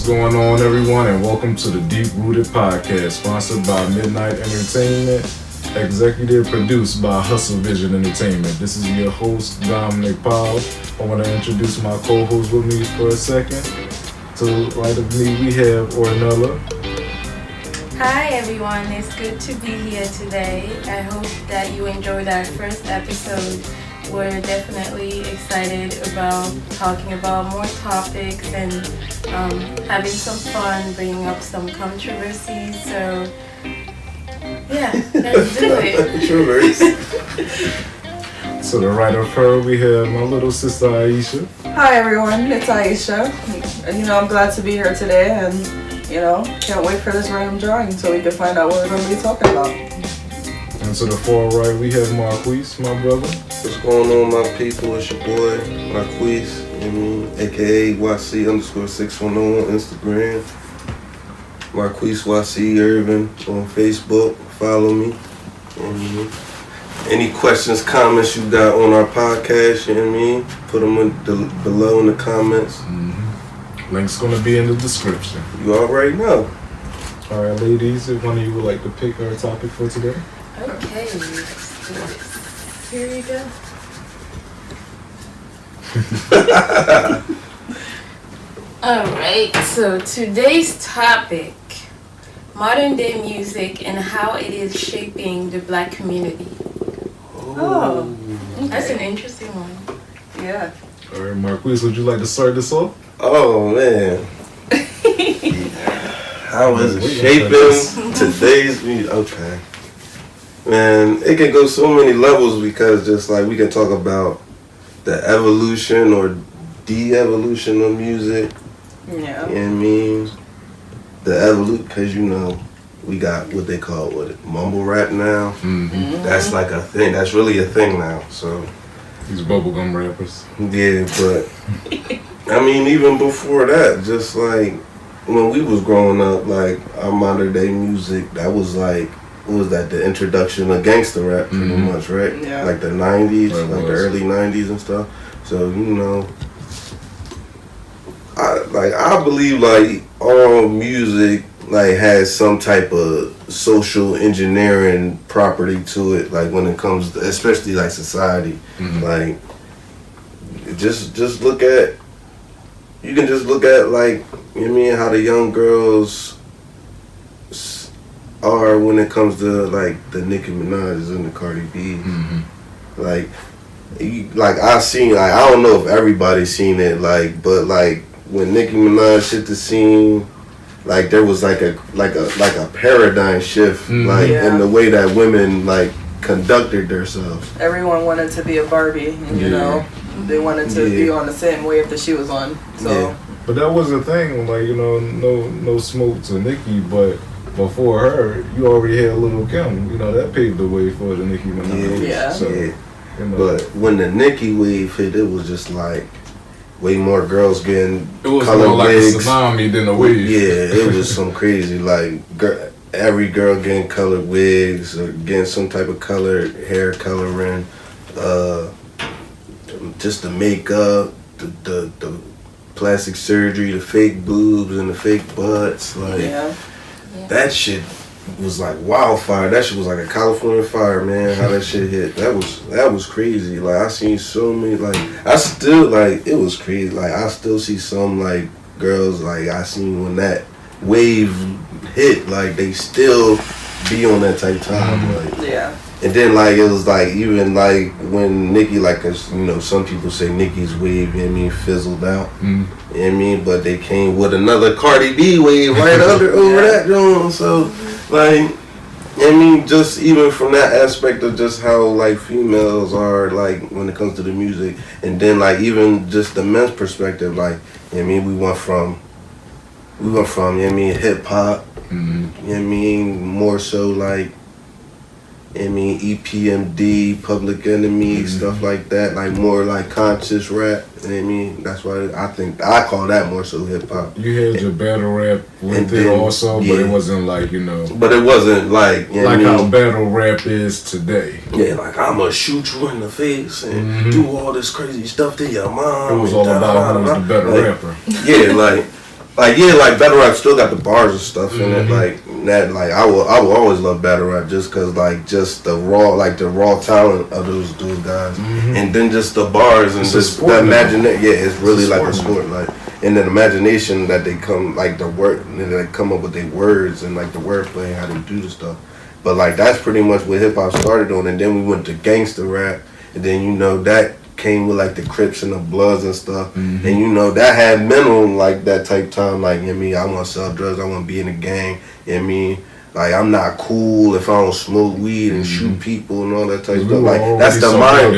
going on, everyone, and welcome to the Deep Rooted Podcast, sponsored by Midnight Entertainment, executive produced by Hustle Vision Entertainment. This is your host, Dominic Powell. I want to introduce my co-host with me for a second. To the right of me, we have Ornella. Hi everyone, it's good to be here today. I hope that you enjoyed our first episode. We're definitely excited about talking about more topics and having some fun, bringing up some controversies. So, yeah, let's do it. To the right of her, we have my little sister Aisha. Hi everyone, it's Aisha. I'm glad to be here today and, can't wait for this random drawing so we can find out what we're going to be talking about. And to the far right, we have Marquise, my brother. What's going on, my people? It's your boy, Marquise, AKA YC _610 on Instagram. Marquise YC Irvin on Facebook. Follow me. Any questions, comments you got on our podcast, put them below in the comments. Link's going to be in the description. You already know. All right, ladies, if one of you would like to pick our topic for today. Okay, let's do this. Here we go. Alright, so today's topic, modern day music and how it is shaping the black community. Oh, okay. That's an interesting one. Yeah. All right, Marquise, would you like to start this off? Oh, man. How is it shaping today's music? Okay. Man, it can go so many levels because just like we can talk about the evolution or de-evolution of music. Yeah. You know what I mean? The evolution, because we got what they call mumble rap now. Mm-hmm. That's like a thing. That's really a thing now. So these bubblegum rappers. yeah, but I mean, even before that, just like when we was growing up, like our modern day music, that was like, what was that? The introduction of gangster rap, pretty much, right? Yeah. Like the '90s, Well, like the early '90s and stuff. So I believe like all music like has some type of social engineering property to it. Like when it comes to, especially like society, like just look at. You can just look at like how the young girls are when it comes to like the Nicki Minaj's and the Cardi B's. Like I seen, like I don't know if everybody's seen it, like, but like when Nicki Minaj hit the scene, like there was like a paradigm shift, like in the way that women like conducted themselves. Everyone wanted to be a Barbie, and they wanted to be on the same wave that she was on. So, but that was the thing, like no smoke to Nicki, but before her, you already had Lil' Kim. That paved the way for the Nicki Minaj. Yeah. So, But when the Nicki wave hit, it was just like way more girls getting it was color more like wigs. a tsunami than a wave. Yeah, it was some crazy, like every girl getting colored wigs or getting some type of colored hair coloring, just the makeup, the plastic surgery, the fake boobs and the fake butts, like that shit was like wildfire. That shit was like a California fire, man. How that shit hit, that was crazy. Like I seen so many, like I still like it was crazy. Like I still see some like girls like I seen when that wave hit, like they still be on that type time, like And then like it was like even like when Nicki, like some people say Nicki's wave, fizzled out. But they came with another Cardi B wave right over that joint. So like just even from that aspect of just how like females are like when it comes to the music, and then like even just the men's perspective, like we went from hip hop, more so like EPMD, Public Enemy, stuff like that, like more like conscious rap. That's why I call that more so hip hop. You had your battle rap with it also, but it wasn't like But it wasn't like how battle rap is today. Yeah, like I'ma shoot you in the face and do all this crazy stuff to your mom. It was all about who was the better rapper. Yeah, like like battle rap still got the bars and stuff in it, like that. Like I will always love battle rap just cause like just the raw talent of those guys, and then just the bars and just the imagination. Yeah, it's really like a sport, like. And then imagination that they come like the word, and then they come up with their words and like the wordplay and how they do the stuff. But like that's pretty much what hip hop started on, and then we went to gangster rap, and then you know that came with like the Crips and the Bloods and stuff, and you know that had minimum like that type time. Like I want to sell drugs, I want to be in a gang. Like I'm not cool if I don't smoke weed and shoot people and all that type of stuff. Like that's the mind.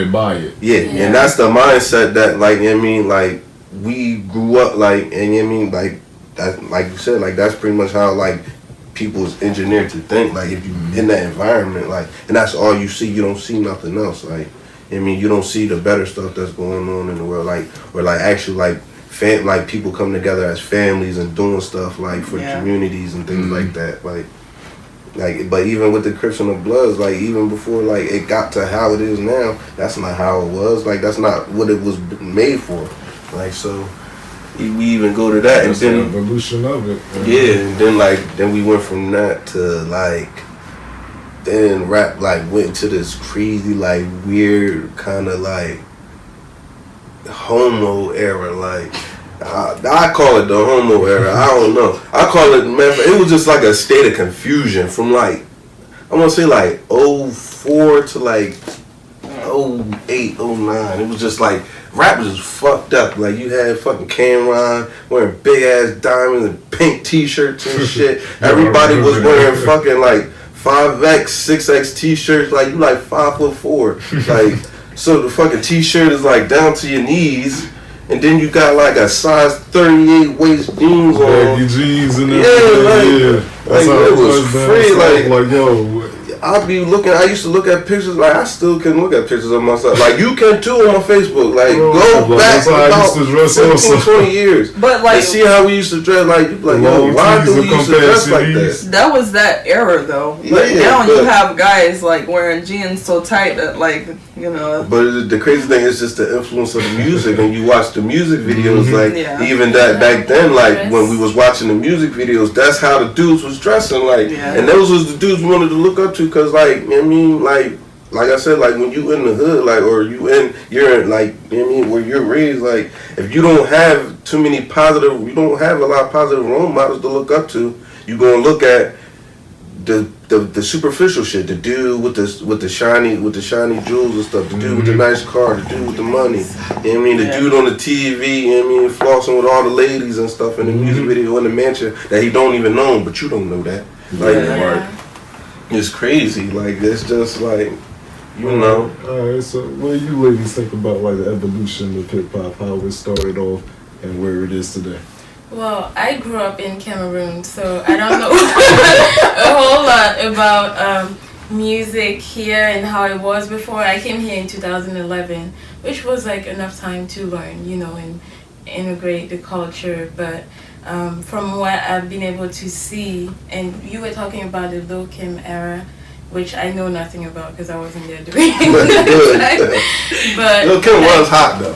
Yeah, and that's the mindset that like we grew up like, and like that, like you said, like that's pretty much how like people's engineered to think. Like if you in that environment, like, and that's all you see. You don't see nothing else. Like you don't see the better stuff that's going on in the world. Like or like actually like people come together as families and doing stuff like for communities and things like that. Like, but even with the Crips and the Bloods, like even before like it got to how it is now, that's not how it was. Like that's not what it was made for. Like so, we even go to that, and then the evolution of it. Yeah, and then we went from that to like, then rap like went to this crazy like weird kind of like homo era. Like I call it the homo era. I don't know. I call it, man. It was just like a state of confusion from like I want to say like 04 to like 08, 09. It was just like. Rap was just fucked up. Like you had fucking Cameron wearing big ass diamonds and pink t-shirts and shit. Everybody was wearing fucking like 5X, 6X t-shirts. Like you like 5'4". Like so the fucking t-shirt is like down to your knees, and then you got like a size 38 waist jeans on. Baggy jeans and everything. Like it was free. Like yo. I used to look at pictures, like I still can look at pictures of myself. Like you can too on Facebook. Like go back about 15, 20 years. But like and see how we used to dress. Like yo, why do we used to dress like that? That was that era though. But now you have guys like wearing jeans so tight that like, you know. But the crazy thing is just the influence of the music. And you watch the music videos, like even that back then, like when we was watching the music videos, that's how the dudes was dressing. Like, and those was the dudes we wanted to look up to. Cause like like I said, like when you in the hood, like or you're in like where you're raised, like if you don't have you don't have a lot of positive role models to look up to, you gonna look at the superficial shit, the dude with the shiny jewels and stuff, the dude with the nice car, the dude with the money, the dude on the TV, flossing with all the ladies and stuff in the music video in the mansion that he don't even know, but you don't know that. Like it's crazy. Like it's just like you know. Alright, so what do you ladies think about like the evolution of hip hop, how it started off and where it is today? Well, I grew up in Cameroon, so I don't know a whole lot about music here and how it was before. I came here in 2011, which was like enough time to learn, you know, and integrate the culture, but from what I've been able to see, and you were talking about the Lil Kim era, which I know nothing about because I wasn't there during that time. But Lil Kim was hot though.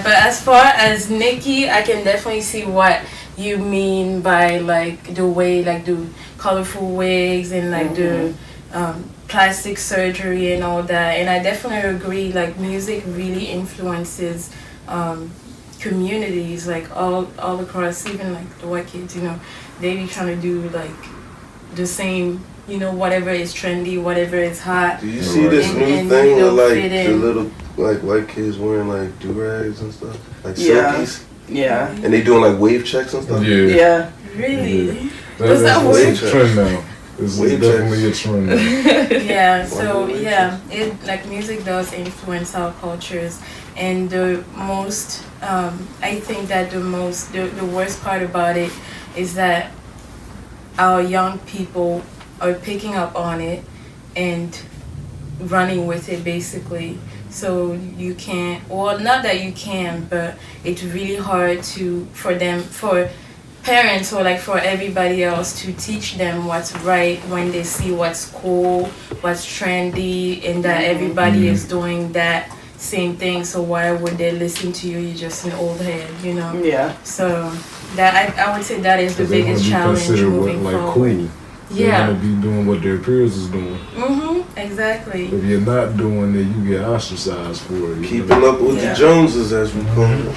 But as far as Nicki, I can definitely see what you mean by like the way, like the colorful wigs and like the plastic surgery and all that. And I definitely agree, like music really influences communities, like all across, even like the white kids, you know, they be trying to do like the same, you know, whatever is trendy, whatever is hot. Do you see this new thing with like the little like white kids wearing like do-rags and stuff, like silkies? Yeah. And they doing like wave checks and stuff. Yeah. Really? That's a trend now. It's definitely a trend now. Yeah. So it like music does influence our cultures. And the most, I think that the worst part about it is that our young people are picking up on it and running with it basically. So you can't, well, not that you can, but it's really hard for parents or like for everybody else to teach them what's right when they see what's cool, what's trendy, and that everybody is doing that same thing. So why would they listen to you? You're just an old head, you know? Yeah. So That I would say that is the biggest challenge moving forward. Cool. They want to be doing what their peers is doing. Exactly. If you're not doing it, you get ostracized for it. Keeping up with the Joneses, as we call it.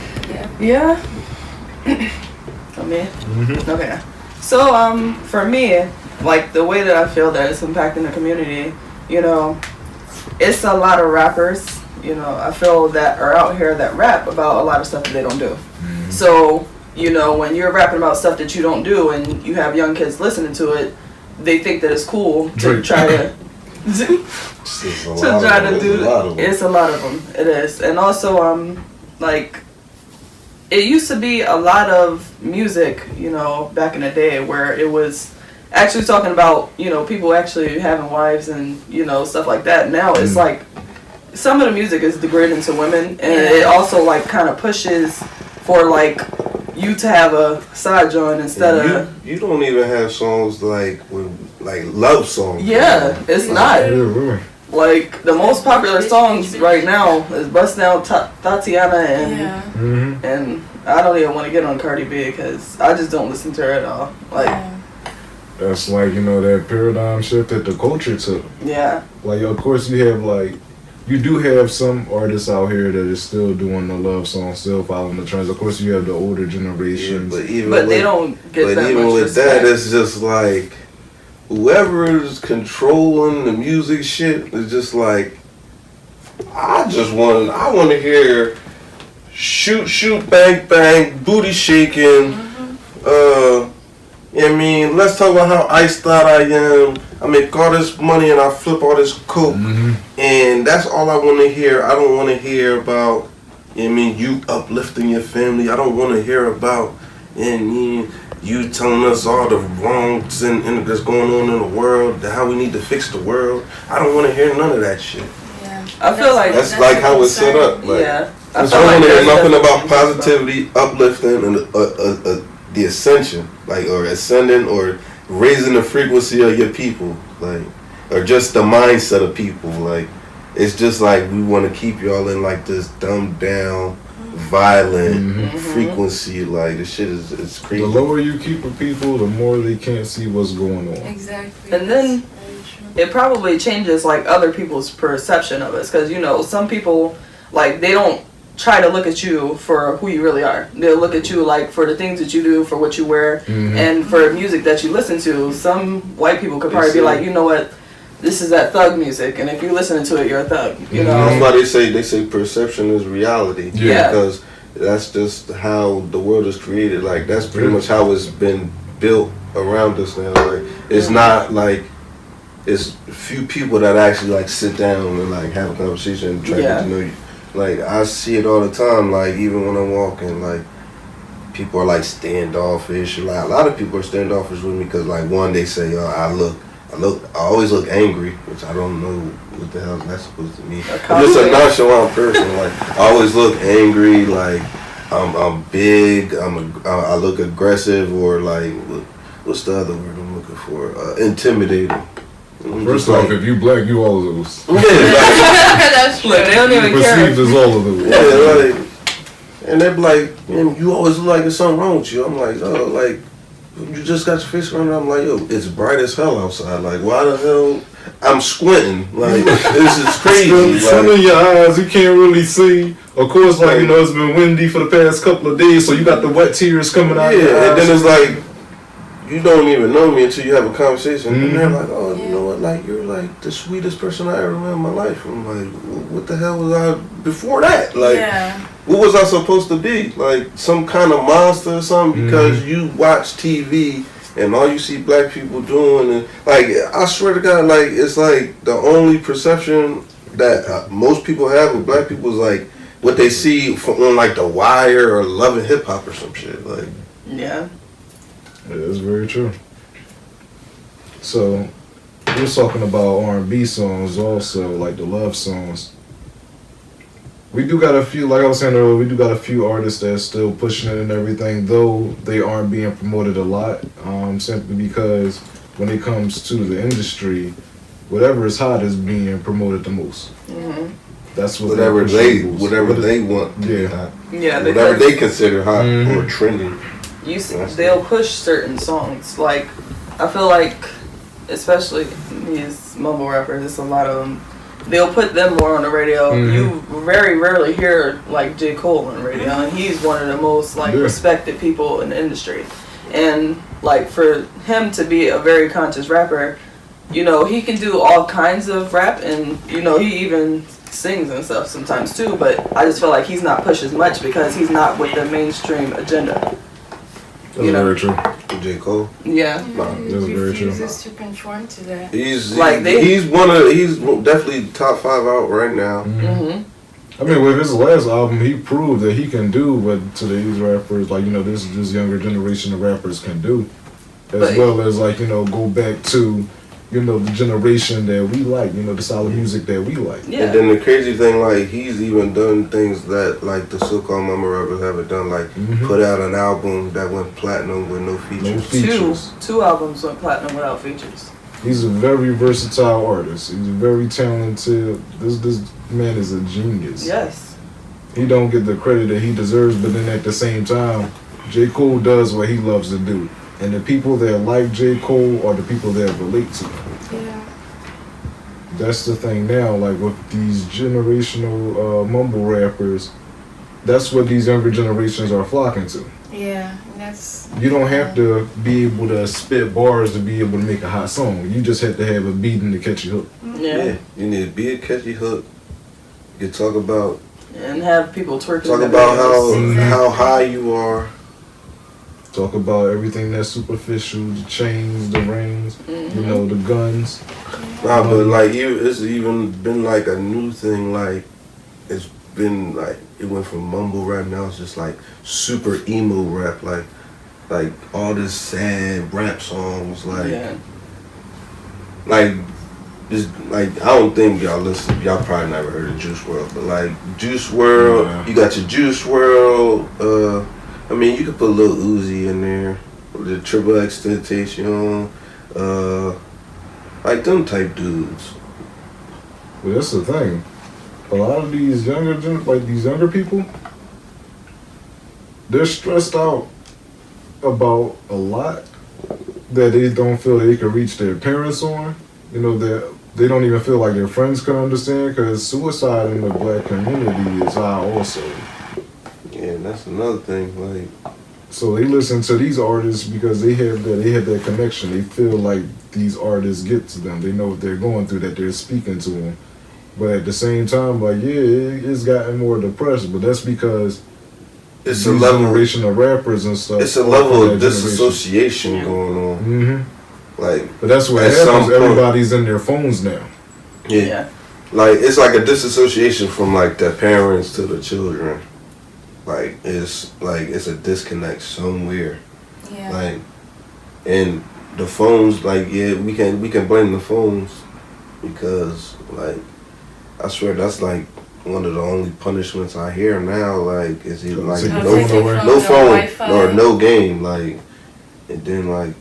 Yeah. I mean, okay. So, for me, like the way that I feel that it's impacting the community, you know, it's a lot of rappers, you know, I feel that are out here that rap about a lot of stuff that they don't do. So, you know, when you're rapping about stuff that you don't do and you have young kids listening to it, they think that it's cool to try to do. It's a lot of them. It is. And also, like, it used to be a lot of music, you know, back in the day where it was actually talking about, you know, people actually having wives and, you know, stuff like that. Now it's like some of the music is degrading to women, and it also like kind of pushes for like you to have a side joint instead of you don't even have songs like love songs. Yeah, it's not. Like the most popular songs right now is Bust Down Tatiana and I don't even want to get on Cardi B because I just don't listen to her at all. Like that's like, you know, that paradigm shift that the culture took. Yeah. Like of course you have like you do have some artists out here that is still doing the love song, still following the trends. Of course, you have the older generations. Yeah, but they don't get that much respect. But even with that, it's just like whoever is controlling the music shit is just like, I want to hear shoot, shoot, bang, bang, booty shaking. I mean, let's talk about how iced out I am. I make all this money and I flip all this coke, and that's all I want to hear. I don't want to hear about, I mean, you uplifting your family. I don't want to hear about, I mean, you telling us all the wrongs and that's going on in the world, how we need to fix the world. I don't want to hear none of that shit. Yeah, I feel like that's like how it's set up. Like, yeah, I don't want to hear nothing about positivity, uplifting, and the ascension, like, or ascending, or raising the frequency of your people, like, or just the mindset of people. Like, it's just like we want to keep y'all in like this dumbed down, violent frequency. Like, this shit is it's crazy. The lower you keep with people, the more they can't see what's going on. Exactly. And then it probably changes like other people's perception of us, because you know some people like they don't try to look at you for who you really are. They'll look at you like for the things that you do, for what you wear, and for music that you listen to. Some white people could probably be like, you know what, this is that thug music, and if you're listening to it, you're a thug. You know, that's why they say perception is reality. Yeah, because that's just how the world is created. Like, that's pretty much how it's been built around us now. Like, it's not like it's few people that actually like sit down and like have a conversation and try to get to know you. Like, I see it all the time, like, even when I'm walking, like, people are, like, standoffish. Like, a lot of people are standoffish with me because, like, one, they say, I always look angry, which I don't know what the hell that's supposed to mean. I'm just a nonchalant person. Like, I always look angry, like, I'm big, I look aggressive, or, like, what's the other word I'm looking for? Intimidating. First off, if you black, you all of those. Yeah, like, that's true. They don't even care. Perceived as all of those. Yeah, like, and they're like, man, you always look like there's something wrong with you. I'm like, oh, like, you just got your face around. I'm like, yo, it's bright as hell outside. Like, why the hell? I'm squinting. Like, this is crazy. Sun in your eyes, you can't really see. Of course, like, you know, it's been windy for the past couple of days, so you got the wet tears coming out. Yeah, and then it's like, you don't even know me until you have a conversation, and they're like, oh, you know what, like, you're like the sweetest person I ever met in my life. I'm like, what the hell was I before that? Like, what was I supposed to be? Like, some kind of monster or something? Because you watch TV and all you see black people doing, and like, I swear to God, like, it's like the only perception that most people have with black people is like what they see on like The Wire or Love and Hip Hop or some shit. Like, yeah. Yeah, that's very true. So, we're talking about R&B songs also, like the love songs. We do got a few, like I was saying earlier, we do got a few artists that's still pushing it and everything, though they aren't being promoted a lot, simply because when it comes to the industry, whatever is hot is being promoted the most. That's what whatever they want. Yeah. Yeah. Whatever they consider hot or trending. they'll push certain songs. Like, I feel like, especially these mumble rappers, it's a lot of them. They'll put them more on the radio. Mm-hmm. You very rarely hear like J. Cole on the radio, and he's one of the most like respected people in the industry. And like for him to be a very conscious rapper, you know, he can do all kinds of rap, and you know, he even sings and stuff sometimes too. But I just feel like he's not pushed as much because he's not with the mainstream agenda. That's very true. J. Cole. Yeah. He refuses to conform to that. He's definitely top 5 out right now. I mean, with his last album, he proved that he can do what today's rappers, like, you know, this younger generation of rappers can do, as well as like, you know, go back to, you know, the generation that we like, you know, the style of music that we like. Yeah. And then the crazy thing, like, he's even done things that, like, the so-called mama rappers haven't done, like, put out an album that went platinum with no features. Two albums went platinum without features. He's a very versatile artist. He's very talented. This man is a genius. Yes. He don't get the credit that he deserves, but then at the same time, J. Cole does what he loves to do. And the people that like J. Cole are the people that relate to him. Yeah. That's the thing now, like with these generational mumble rappers, that's what these younger generations are flocking to. Yeah, that's... You don't have to be able to spit bars to be able to make a hot song. You just have to have a beat and a catchy hook. Yeah, you need a beat, catchy hook. You can talk about... And have people twerking. Talk about how high you are. Talk about everything that's superficial, the chains, the rings, you know, the guns. Nah, but like it's even been like a new thing. Like it's been like it went from mumble rap, now it's just like super emo rap. Like all this sad rap songs. Like this. Like I don't think y'all listen. Y'all probably never heard of Juice WRLD, but like Juice WRLD, you got your Juice WRLD. I mean, you could put Lil Uzi in there, the Triple X Temptation, like them type dudes. Well, that's the thing. A lot of these younger people, they're stressed out about a lot that they don't feel they can reach their parents on. You know, that they don't even feel like their friends can understand, because suicide in the black community is high also. Yeah, that's another thing. Like, so they listen to these artists because they have that connection. They feel like these artists get to them. They know what they're going through, that they're speaking to them. But at the same time, like, yeah, it's gotten more depressed. But that's because it's a generation of rappers and stuff. It's a level of disassociation going on. Like, but that's what happens. Everybody's in their phones now. Yeah. Like, it's like a disassociation from like the parents to the children. Like it's a disconnect somewhere. Yeah. Like, and the phones, like, yeah, we can blame the phones because, like, I swear that's like one of the only punishments I hear now. Like, is either like no phone or no game. Like, and then like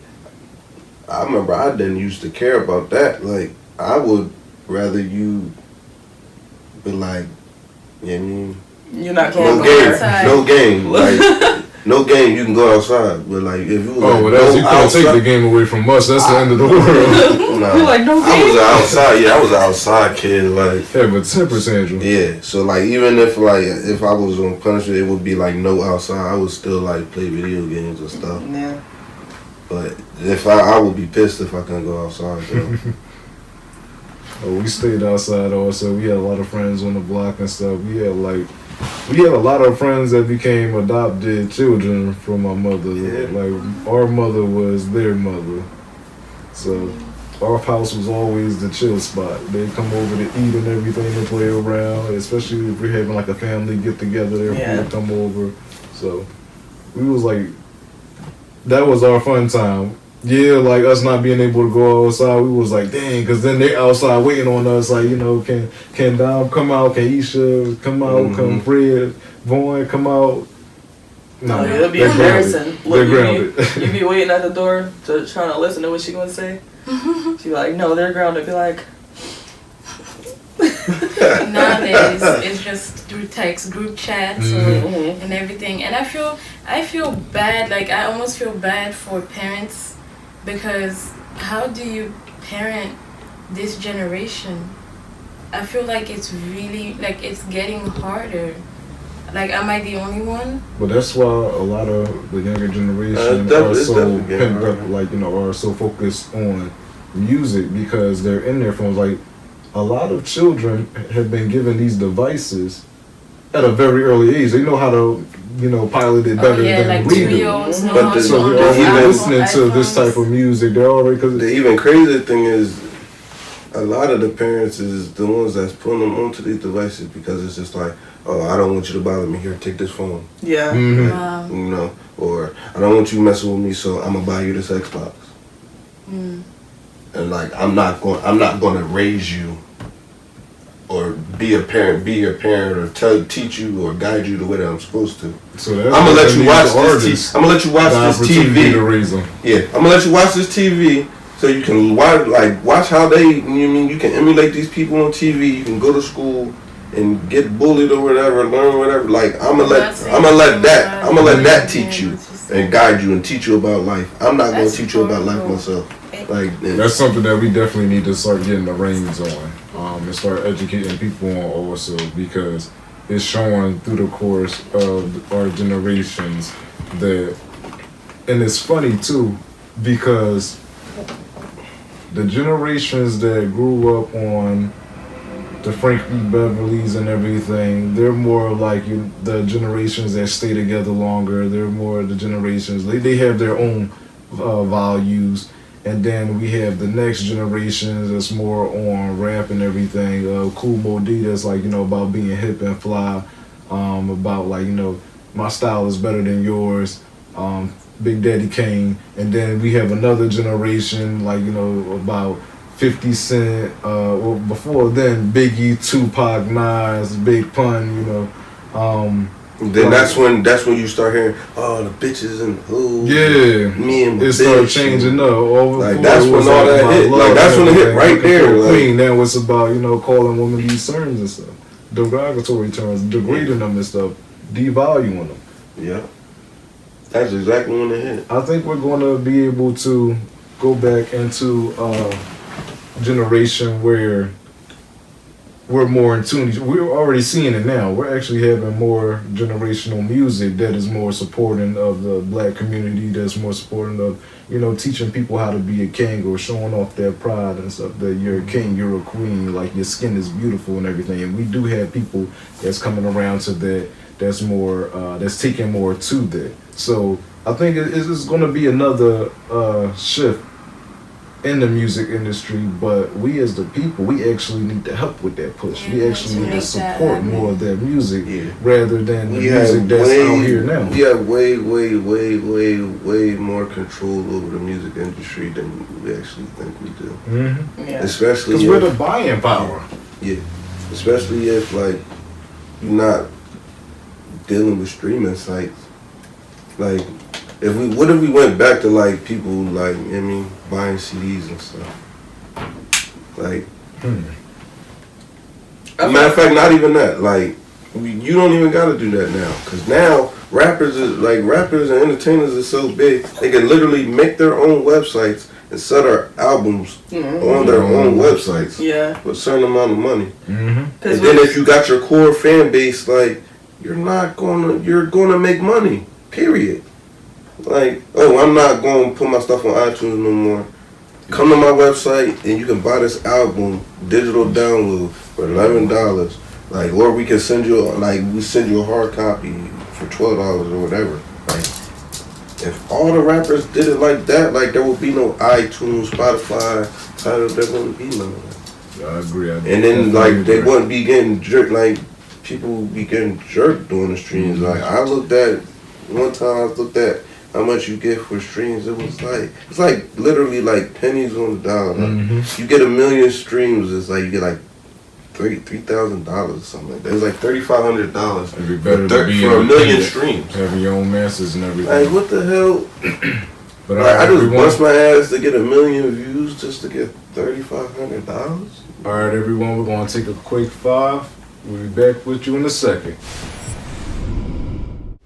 I remember I didn't used to care about that. Like, I would rather you be like, you know what I mean? You're not going outside. No game. Like, no game, you can go outside. But like, if you you can't take the game away from us. That's the end of the world. Nah, you're like, no game. I was outside. Yeah, I was an outside kid. Like, yeah, but temper tantrum. Yeah, so like, even if I was on punishment, it would be like no outside. I would still like play video games and stuff. Yeah. But if I would be pissed if I couldn't go outside. So. We stayed outside also. We had a lot of friends on the block and stuff. We had a lot of friends that became adopted children from my mother. Yeah. Like, our mother was their mother. So our house was always the chill spot. They'd come over to eat and everything and play around, especially if we're having like a family get together. They'd come over. So we was like, that was our fun time. Yeah, like us not being able to go outside, we was like, dang, because then they outside waiting on us, like, you know, can Dom come out, can Aisha come out, can Fred, Vaughn come out. No, it'll be embarrassing. They're grounded. You be waiting at the door trying to listen to what she gonna say. She be like, no, they're grounded. Be like, nowadays it's just through text group chats and everything. And I feel bad. Like I almost feel bad for parents because how do you parent this generation? I feel like it's really like it's getting harder. Like, am I the only one? But that's why a lot of the younger generation are so pinned up, like, you know, are so focused on music because they're in their phones. Like, a lot of children have been given these devices at a very early age. They know how to, you know, pilot it better than like we do. So they're already listening to this type of music. They're already, because the even crazier thing is, a lot of the parents is the ones that's putting them onto these devices because it's just like, oh, I don't want you to bother me. Here, take this phone. Yeah. Wow. You know, or I don't want you messing with me, so I'm gonna buy you this Xbox. And like, I'm not going to raise you or be your parent or teach you or guide you the way that I'm supposed to. So I'm gonna let you watch this. I'm gonna let you watch this TV. Yeah, I'm gonna let you watch this TV. So you can watch how they. You can emulate these people on TV. You can go to school and get bullied or whatever, learn whatever. Like I'm gonna let that teach you and guide you and teach you about life. I'm not gonna teach you about life myself. Like that's something that we definitely need to start getting the reins on, and start educating people on also, because it's showing through the course of our generations that, and it's funny too, because the generations that grew up on the Frank B. Beverleys and everything, they're more like the generations that stay together longer. They're more the generations, they have their own values. And then we have the next generations that's more on rap and everything. Cool Mo D, that's like, you know, about being hip and fly. About like, you know, my style is better than yours. Big Daddy Kane. And then we have another generation, like, you know, about 50 Cent. Well, before then, Biggie, Tupac, Nas, Big Pun, you know. Then that's when you start hearing, oh, the bitches and who, me and my it started changing up. Like that's when all that hit. Like that's when it hit right there. Queen. That was about, you know, calling women these terms and stuff, derogatory terms, degrading them and stuff, devaluing them. Yeah, that's exactly when it hit. I think we're going to be able to go back into a generation where we're more in tune. We're already seeing it now. We're actually having more generational music that is more supporting of the black community, that's more supporting of, you know, teaching people how to be a king or showing off their pride and stuff, that you're a king, you're a queen, like your skin is beautiful and everything. And we do have people that's coming around to that, that's more, that's taking more to that. So I think it's going to be another shift in the music industry, but we as the people, we actually need to help with that push. We actually need to support more of that music rather than the music that's out here now. We have way more control over the music industry than we actually think we do. Especially because we're the buying power. Yeah, especially if like you're not dealing with streaming sites. Like, what if we went back to like people like, I mean, buying CDs and stuff? Like, matter of fact, not even that. Like, you don't even gotta do that now, cause now rappers and entertainers are so big they can literally make their own websites and sell their albums on their own websites. For a certain amount of money. And then if you got your core fan base, like you're gonna make money. Period. Like, oh, I'm not going to put my stuff on iTunes no more. Come to my website and you can buy this album, digital download, for $11. Like, or we can send you, we send you a hard copy for $12 or whatever. Like, if all the rappers did it like that, like, there would be no iTunes, Spotify, Tidal, there wouldn't be none of that. I agree. And then, like, they wouldn't be getting jerked, like, people would be getting jerked during the streams. Like, one time I looked at how much you get for streams. It's like literally like pennies on the dollar. Like, you get 1 million streams, it's like you get like $3,000 or something like that. It's like $3,500 It'd be better for 1 million streams. Having your own masters and everything. Like, what the hell? But like, I just bust my ass to get 1 million views just to get $3,500. All right, everyone, we're going to take a quick 5. We'll be back with you in a second.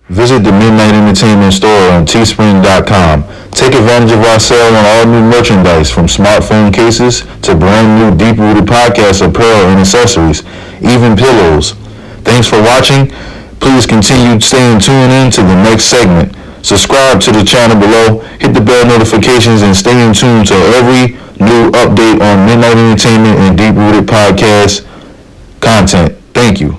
Visit the Midnight Entertainment store on teespring.com. Take advantage of our sale on all new merchandise from smartphone cases to brand new Deep Rooted Podcast apparel and accessories, even pillows. Thanks for watching. Please continue staying tuned in to the next segment. Subscribe to the channel below, hit the bell notifications, and stay in tune to every new update on Midnight Entertainment and Deep Rooted Podcast content. Thank you.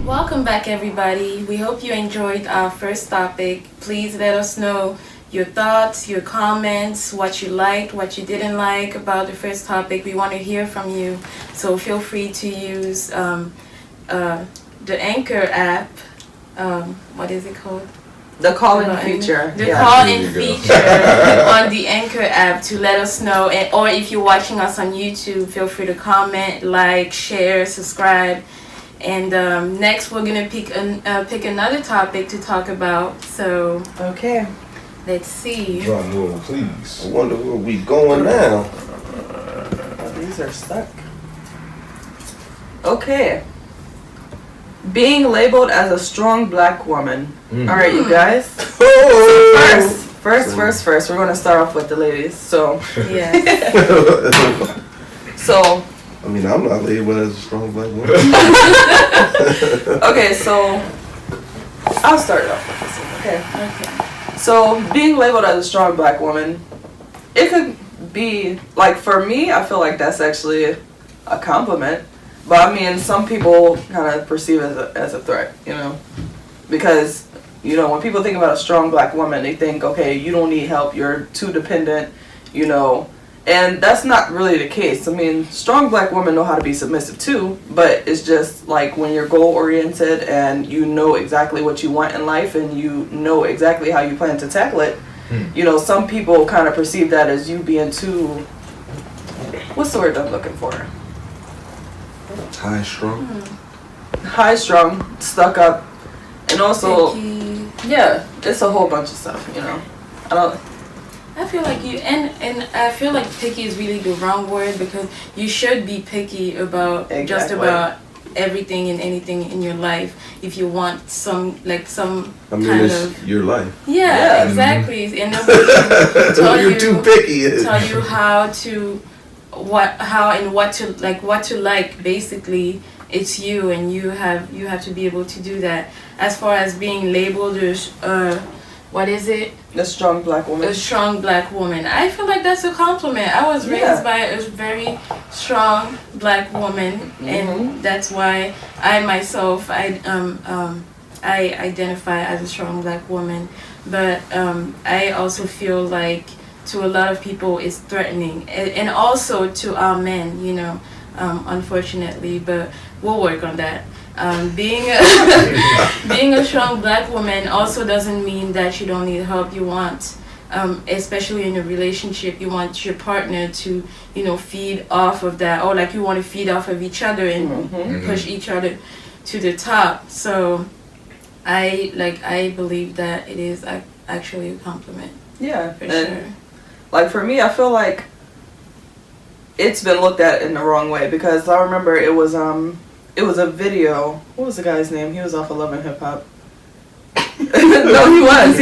Welcome back, everybody. We hope you enjoyed our first topic. Please let us know your thoughts, your comments, what you liked, what you didn't like about the first topic. We want to hear from you. So feel free to use the Anchor app. What is it called? The call-in feature. The call-in feature on the Anchor app to let us know. Or if you're watching us on YouTube, feel free to comment, like, share, subscribe. And next we're gonna pick another topic to talk about. So okay, let's see. Drum roll, please. I wonder where we going now. Oh, these are stuck. Okay. Being labeled as a strong black woman. All right, you guys. First, we're gonna start off with the ladies. So yeah. So. I mean, I'm not labeled as a strong black woman. Okay, so I'll start it off with this one. Okay. So being labeled as a strong black woman, it could be like, for me, I feel like that's actually a compliment. But I mean, some people kind of perceive it as a threat, you know, because when people think about a strong black woman, they think, okay, you don't need help, you're too dependent, And that's not really the case. I mean, strong black women know how to be submissive too, but it's just like when you're goal oriented and you know exactly what you want in life and you know exactly how you plan to tackle it. Some people kind of perceive that as you being too, what's the word I'm looking for? High strung. High strung, stuck up, and also, Picky. yeah, it's a whole bunch of stuff, I feel like and I feel like picky is really the wrong word, because you should be picky about just about everything and anything in your life if you want some it's your life. Yeah, exactly. And nobody can tell You're too picky. Tell you what to like. Basically, it's you, and you have to be able to do that. As far as being labeled as what is it? A strong black woman. A strong black woman. I feel like that's a compliment. I was raised by a very strong black woman, and that's why I myself I identify as a strong black woman. But I also feel like to a lot of people it's threatening, and also to our men, unfortunately. But we'll work on that. Being a strong black woman also doesn't mean that you don't need help. You want, especially in a relationship, you want your partner to, feed off of that, or like you want to feed off of each other and push each other to the top. So, I believe that it is actually a compliment. Yeah, for sure. Like for me, I feel like it's been looked at in the wrong way, because I remember it was a video. What was the guy's name? He was off of Love and Hip Hop. No, he was.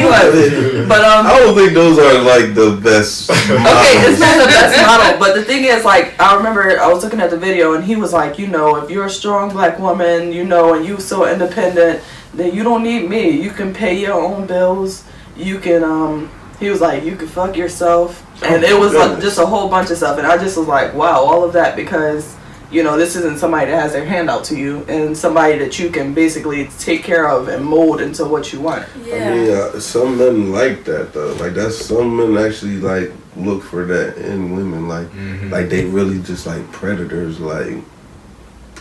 But I don't think those are like the best models. Okay, it's not the best model, but the thing is, like, I remember I was looking at the video and he was like, if you're a strong black woman, and you so independent, then you don't need me. You can pay your own bills. You can he was like, you can fuck yourself. And it was like just a whole bunch of stuff, and I just was like, wow, all of that because this isn't somebody that has their hand out to you, and somebody that you can basically take care of and mold into what you want. Yeah. I mean, some men like that though. Like some men actually like look for that in women. Like, like they really just like predators. Like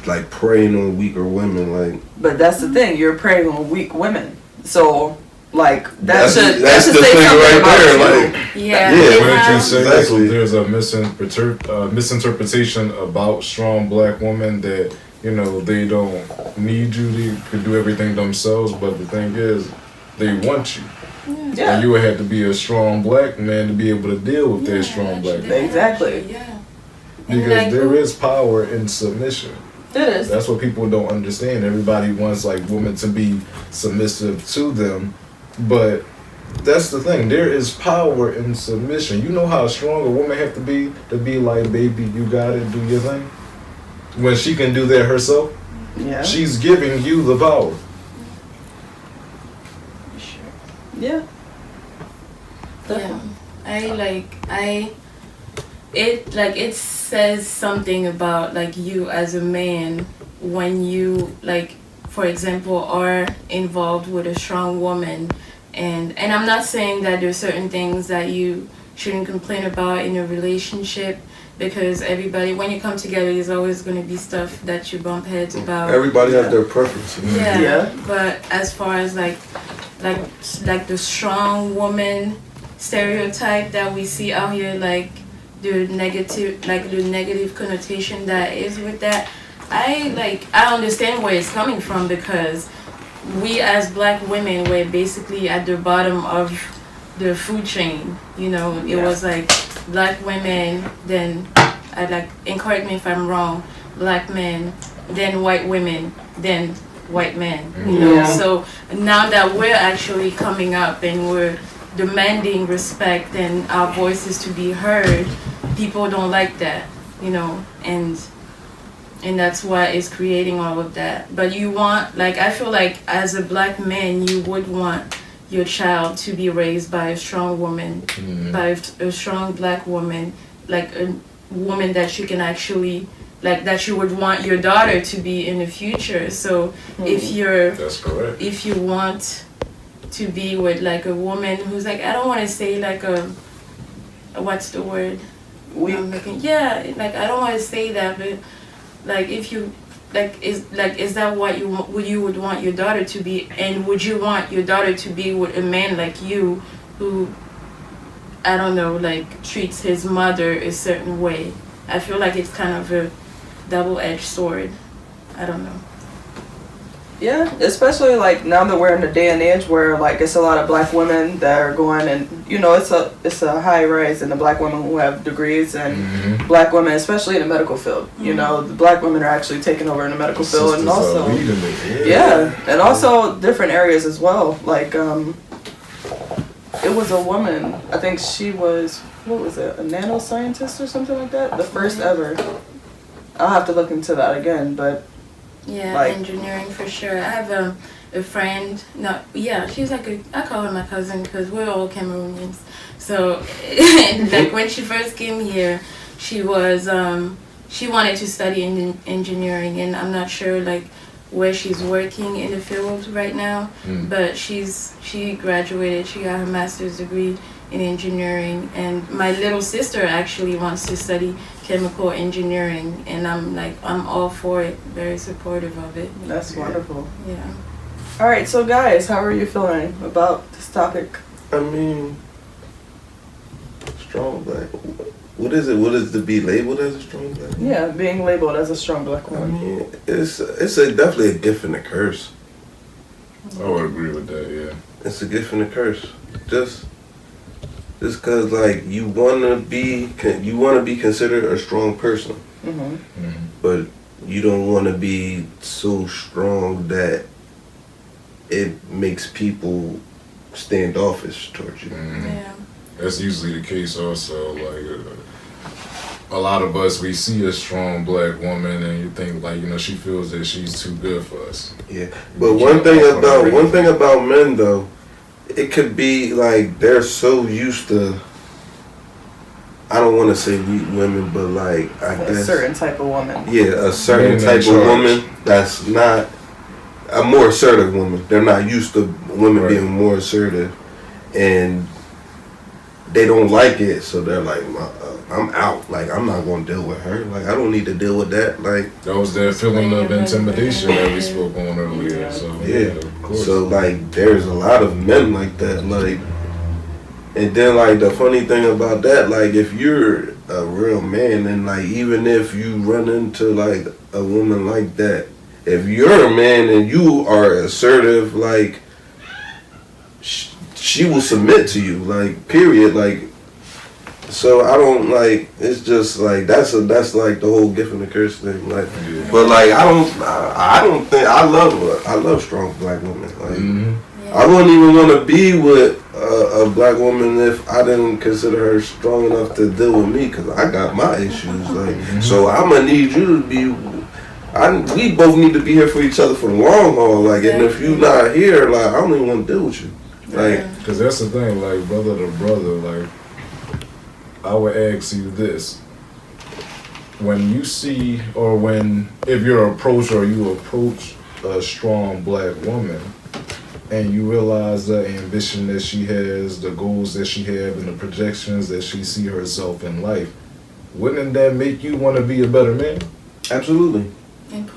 like preying on weaker women, like. But that's the thing, you're preying on weak women. So like that's should the say thing something right about there. you. Like, Yeah. What you say? Exactly. So there's a misinterpretation about strong black women that, you know, they don't need you. They could do everything themselves. But the thing is, they want you. Yeah. And you would have to be a strong black man to be able to deal with that strong black man. Exactly. Yeah. Because like, there is power in submission. It is. That's what people don't understand. Everybody wants like women to be submissive to them, but that's the thing. There is power in submission. You know how strong a woman have to be like, baby, you got it, do your thing. When she can do that herself, Yeah. she's giving you the power. Yeah. Yeah. It says something about like you as a man when you like, for example, are involved with a strong woman, and I'm not saying that there's certain things that you shouldn't complain about in a relationship, because everybody, when you come together, there's always going to be stuff that you bump heads about. everybody has their preferences. Yeah. But as far as like the strong woman stereotype that we see out here, like the negative connotation that is with that, I understand where it's coming from, because we as black women were basically at the bottom of the food chain. You know, it was like black women, then and correct me if I'm wrong, black men, then white women, then white men. You know, so now that we're actually coming up and we're demanding respect and our voices to be heard, people don't like that, you know, and that's why it's creating all of that. But you want, like, I feel like as a black man, you would want your child to be raised by a strong woman, by a strong black woman, like a woman that you can actually, like, that you would want your daughter to be in the future. So That's correct. if you want to be with like a woman who's like, I don't want to say like what's the word? Weak. Yeah, like I don't want to say that, but like if you is that what you would want your daughter to be, and would you want your daughter to be with a man like you who, I don't know, like treats his mother a certain way? I feel like it's kind of a double-edged sword. I don't know. Yeah, especially like now that we're in the day and age where like it's a lot of black women that are going, and you know it's a high rise in the black women who have degrees, and black women, especially in the medical field. You know, the black women are actually taking over in the medical field, and also and also different areas as well. Like it was a woman, I think she was, what was it, a nanoscientist or something like that, the first ever. I'll have to look into that again, but. Yeah, like, engineering for sure. I have a friend. No, yeah, she's like I call her my cousin because we're all Cameroonians. So, like when she first came here, she was she wanted to study engineering, and I'm not sure like where she's working in the field right now. But she graduated. She got her master's degree in engineering, and my little sister actually wants to study chemical engineering, and I'm all for it, very supportive of it. That's wonderful. Yeah. All right, so guys, how are you feeling about this topic? I mean, strong black. What is it? What is to be labeled as a strong black? Yeah, being labeled as a strong black I woman. mean, it's definitely a gift and a curse. I would agree with that. Yeah. It's a gift and a curse. Just cause like you wanna be considered a strong person, but you don't want to be so strong that it makes people standoffish towards you. Yeah. That's usually the case. Also, like a lot of us, we see a strong black woman, and you think like, you know, she feels that she's too good for us. Yeah, but one thing about men though. It could be like they're so used to, I don't want to say weak women, but like I guess A certain type of woman. Yeah, a certain type of woman that's not a more assertive woman. They're not used to women being more assertive, and they don't like it, so they're like, I'm out. Like, I'm not gonna deal with her. Like, I don't need to deal with that. Like, that was that feeling of intimidation that we spoke on earlier. So yeah. Of course. So like, there's a lot of men like that. Like, and then like the funny thing about that, like, if you're a real man, and like, even if you run into like a woman like that, if you're a man and you are assertive, like, she will submit to you, like, period. Like, so I don't, like, it's just like, that's like the whole gift and the curse thing. Like, but like, I don't think I love strong black women. Like, I wouldn't even want to be with a black woman if I didn't consider her strong enough to deal with me, because I got my issues. Like, so I'm gonna need you to be. We both need to be here for each other for the long haul. Like, and if you not here, like, I don't even want to deal with you. Like, because that's the thing, like, brother to brother, like, I would ask you this. When you see, or if you're approached or you approach a strong black woman, and you realize the ambition that she has, the goals that she has, and the projections that she see herself in life, wouldn't that make you want to be a better man? absolutely.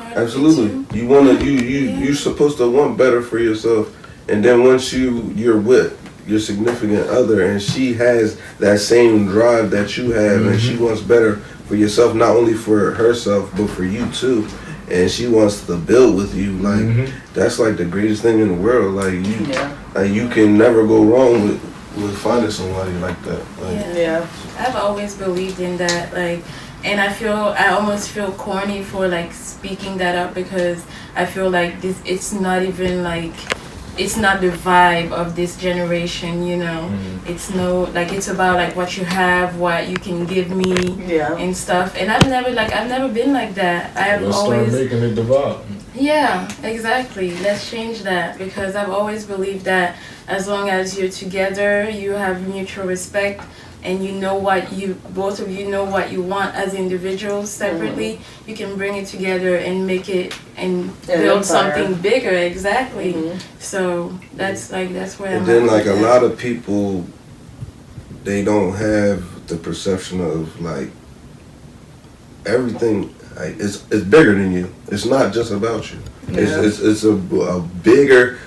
Absolutely. You wanna you're supposed to want better for yourself, and then once you're with your significant other and she has that same drive that you have, and she wants better for yourself, not only for herself but for you too, and she wants to build with you, like, that's like the greatest thing in the world. Like, you can never go wrong with finding somebody like that. Like, I've always believed in that, like, and I almost feel corny for like speaking that up, because I feel like it's not even like, it's not the vibe of this generation, you know. It's it's about like what you have, what you can give me, and stuff. And I've never been like that. Let's start making it the vibe. Yeah, exactly. Let's change that, because I've always believed that as long as you're together, you have mutual respect, and you know both of you know what you want as individuals separately, you can bring it together and make it and build something bigger. Exactly. So that's where and then like a lot of people, they don't have the perception of like everything. Like, it's bigger than you. It's not just about you. It's a bigger,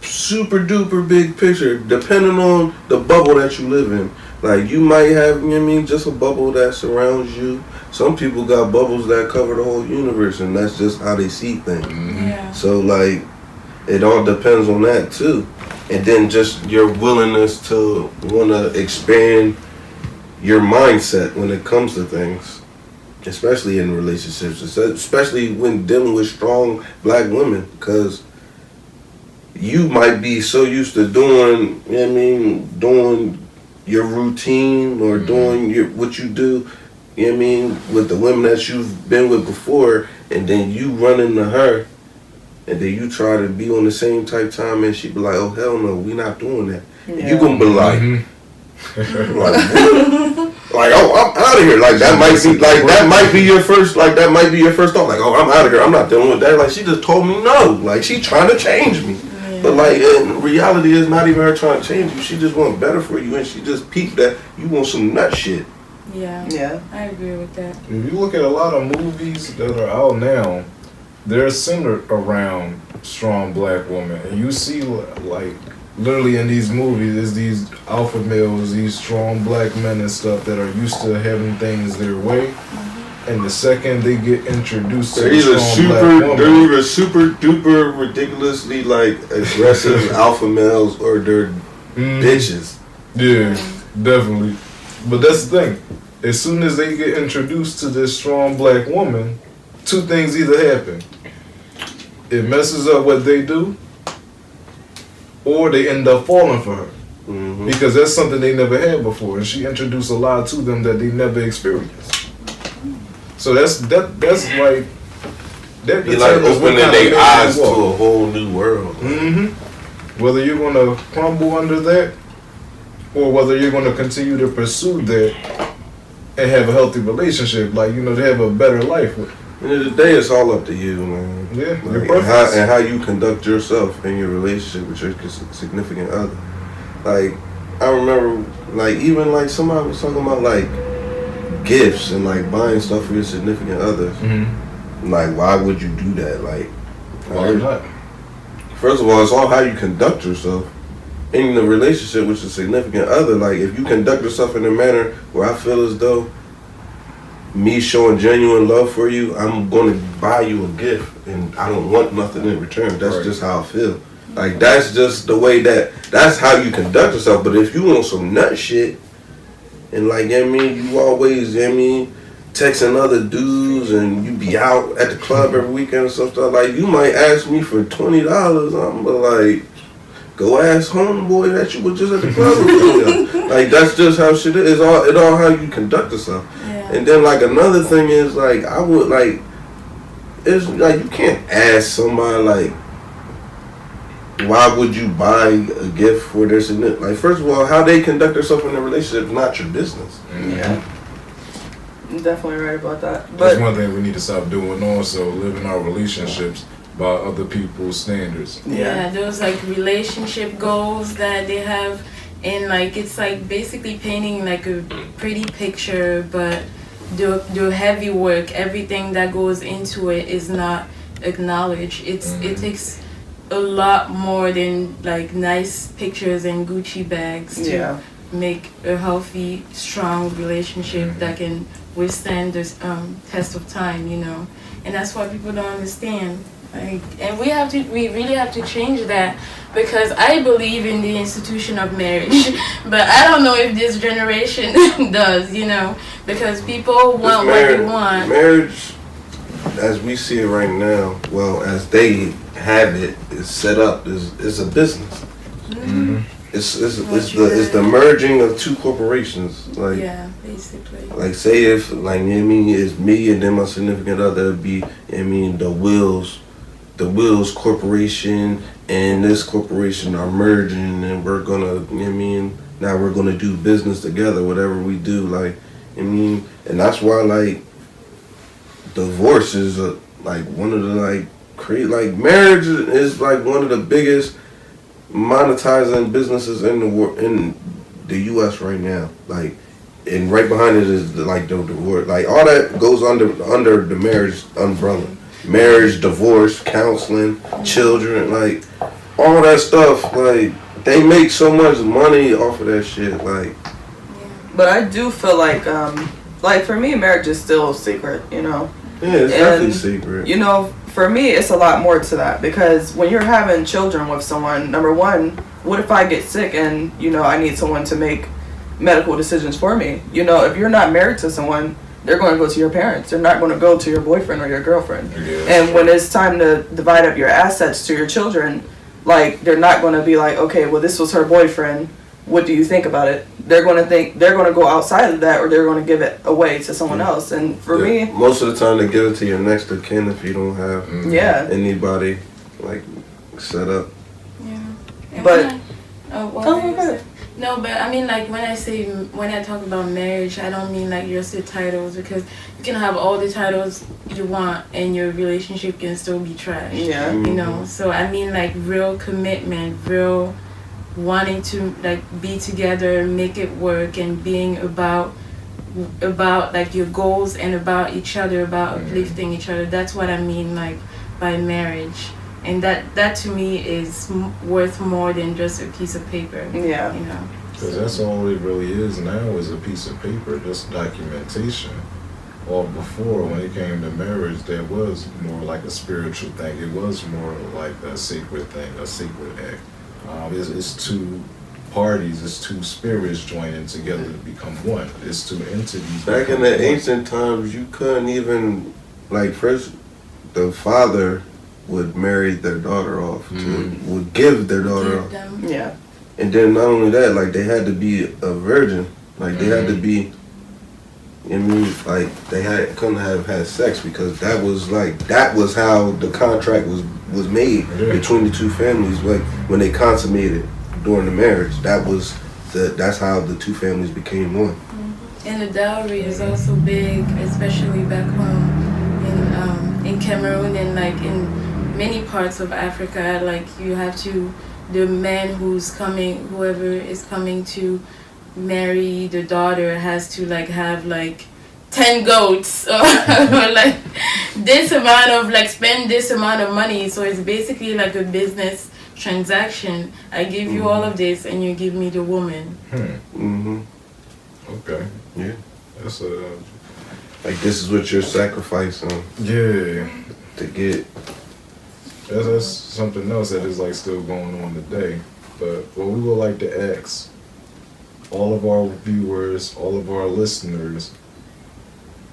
super duper big picture, depending on the bubble that you live in. Like, you might have, you know what I mean, just a bubble that surrounds you. Some people got bubbles that cover the whole universe, and that's just how they see things. So, like, it all depends on that, too. And then just your willingness to want to expand your mindset when it comes to things, especially in relationships, especially when dealing with strong black women, because you might be so used to doing, you know what I mean, doing your routine or doing what you do, you know what I mean, with the women that you've been with before, and then you run into her, and then you try to be on the same type time, and she be like, oh hell no, we not doing that. You gonna be like, like, oh, I'm out of here. Like, that might be your first thought. Like, oh, I'm out of here. I'm not dealing with that. Like, she just told me no. Like, she trying to change me. But like, in reality, it's not even her trying to change you. She just want better for you, and she just peeped that you want some nut shit. Yeah, I agree with that. If you look at a lot of movies that are out now, they're centered around strong black women, and you see like literally in these movies, there's these alpha males, these strong black men and stuff that are used to having things their way. And the second they get introduced to they're either super duper ridiculously like aggressive alpha males, or they're bitches. Yeah, definitely. But that's the thing. As soon as they get introduced to this strong black woman, two things either happen. It messes up what they do, or they end up falling for her. Because that's something they never had before, and she introduced a lot to them that they never experienced. So that's like that. You're like opening their eyes to a whole new world. Whether you're gonna crumble under that, or whether you're gonna continue to pursue that and have a healthy relationship, like, you know, to have a better life. At the end of the day, it's all up to you, man. Yeah, like, how you conduct yourself in your relationship with your significant other. Like, I remember, like, even, like, somebody was talking about, like, gifts and, like, buying stuff for your significant others. Mm-hmm. Like, why would you do that? Like, why not? First of all, it's all how you conduct yourself in the relationship with your significant other. Like, if you conduct yourself in a manner where I feel as though me showing genuine love for you, I'm going to buy you a gift and I don't want nothing in return. That's just how I feel. Like, that's just the way that's how you conduct yourself. But if you want some nut shit and, like, you know what I mean, you always, you know what I mean, texting other dudes and you be out at the club every weekend and stuff, like, you might ask me for $20. I'm like, go ask homeboy that you were just at the club with. Like, that's just how shit is. It all how you conduct yourself. Yeah. And then, like, another thing is, like, I would, like, it's like you can't ask somebody, like, why would you buy a gift for their significant? Like, first of all, how they conduct themselves in a relationship is not your business. Yeah. I'm definitely right about that. But that's one thing we need to stop doing also, living our relationships by other people's standards. Yeah, those like relationship goals that they have, and like it's like basically painting like a pretty picture, but the heavy work, everything that goes into it is not acknowledged. It takes a lot more than like nice pictures and Gucci bags to make a healthy, strong relationship that can withstand this test of time, you know. And that's what people don't understand. Like, and we really have to change that, because I believe in the institution of marriage, but I don't know if this generation does, you know, because people want what they want. Marriage, as we see it right now, well, as they have it, is set up, is a business. Mm-hmm. It's the merging of two corporations. Like, yeah, basically. Like, say if, like, you know what I mean, it's me and then my significant other, it'd be, I mean, the Wills Corporation and this corporation are merging, and we're gonna, you know what I mean, now we're gonna do business together, whatever we do, like, I mean, and that's why, like, divorce is like one of the, like, like, marriage is like one of the biggest monetizing businesses in the U.S. right now. Like, and right behind it is like the divorce. Like, all that goes under the marriage umbrella. Marriage, divorce, counseling, children, like, all that stuff. Like, they make so much money off of that shit. Like, but I do feel like for me, marriage is still secret, you know. Yeah, it's definitely secret. You know, for me, it's a lot more to that, because when you're having children with someone, number one, what if I get sick and, you know, I need someone to make medical decisions for me? You know, if you're not married to someone, they're going to go to your parents. They're not going to go to your boyfriend or your girlfriend. Yeah, and when it's time to divide up your assets to your children, like, they're not going to be like, okay, well, this was her boyfriend. What do you think about it? They're going to go outside of that, or they're going to give it away to someone else. And for me, most of the time they give it to your next of kin if you don't have anybody, like, set up. Yeah. But no, but I mean, like, when I talk about marriage, I don't mean like just the titles, because you can have all the titles you want and your relationship can still be trash. Yeah. You know, so I mean, like, real commitment, real wanting to, like, be together, make it work, and being about like your goals and about each other, about uplifting each other. That's what I mean, like, by marriage. And that to me is worth more than just a piece of paper. Yeah. You know. Because that's all it really is now, is a piece of paper, just documentation. Or before, when it came to marriage, there was more like a spiritual thing. It was more like a sacred thing, a sacred act. It's two parties, it's two spirits joining together to become one. It's two entities. Back in the ancient times, you couldn't even, like, first, the father would marry their daughter off, would give their daughter off. Yeah. And then not only that, like, they had to be a virgin. Like, they had to be, I mean, like, they couldn't have had sex, because that was how the contract was made between the two families. Like, when they consummated during the marriage, that's how the two families became one. And the dowry is also big, especially back home in Cameroon, and like in many parts of Africa. Like, you have to the man whoever is coming to marry the daughter has to like have like 10 goats or like this amount of like spend this amount of money. So it's basically like a business transaction. I give you all of this and you give me the woman. Okay. Yeah. That's like this is what you're sacrificing. Yeah. To get. That's something else that is like still going on today. But what we would like to ask all of our viewers, all of our listeners,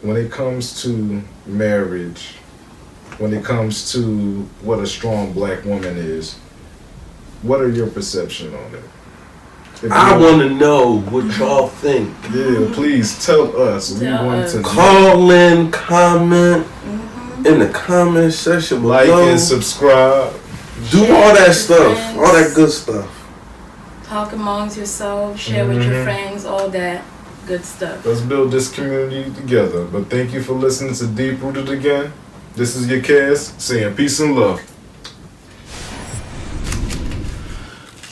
when it comes to marriage, when it comes to what a strong black woman is, what are your perception on it? I want to know what y'all think. Yeah, please tell us. We want to call in, comment in the comment section below. Like and subscribe. Do all that stuff, all that good stuff. Talk amongst yourselves, share with your friends, all that good stuff. Let's build this community together. But thank you for listening to Deep Rooted again. This is your Cass saying peace and love.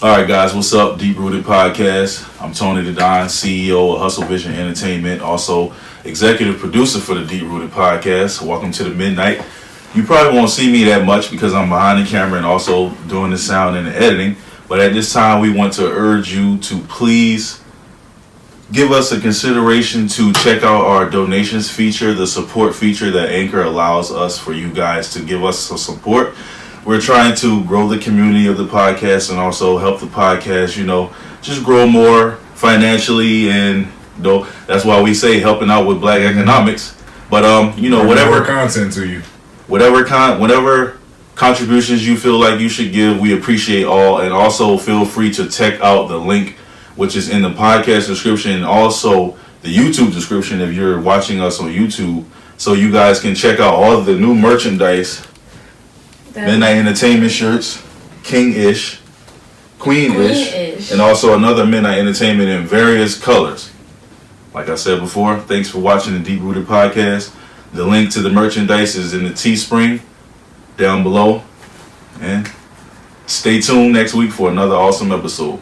Alright guys, what's up? Deep Rooted Podcast. I'm Tony the Don, CEO of Hustle Vision Entertainment, also executive producer for the Deep Rooted Podcast. Welcome to the Midnight. You probably won't see me that much because I'm behind the camera and also doing the sound and the editing. But at this time, we want to urge you to please give us a consideration to check out our donations feature, the support feature that Anchor allows us for you guys to give us some support. We're trying to grow the community of the podcast and also help the podcast, just grow more financially. And that's why we say helping out with black economics. But, whatever content to you, whatever contributions you feel like you should give, we appreciate all. And also feel free to check out the link, which is in the podcast description, and also the YouTube description if you're watching us on YouTube, so you guys can check out all of the new merchandise. Midnight Entertainment shirts, King-ish, Queen-ish, and also another Midnight Entertainment in various colors. Like I said before, thanks for watching the Deep Rooted Podcast. The link to the merchandise is in the Teespring down below. And stay tuned next week for another awesome episode.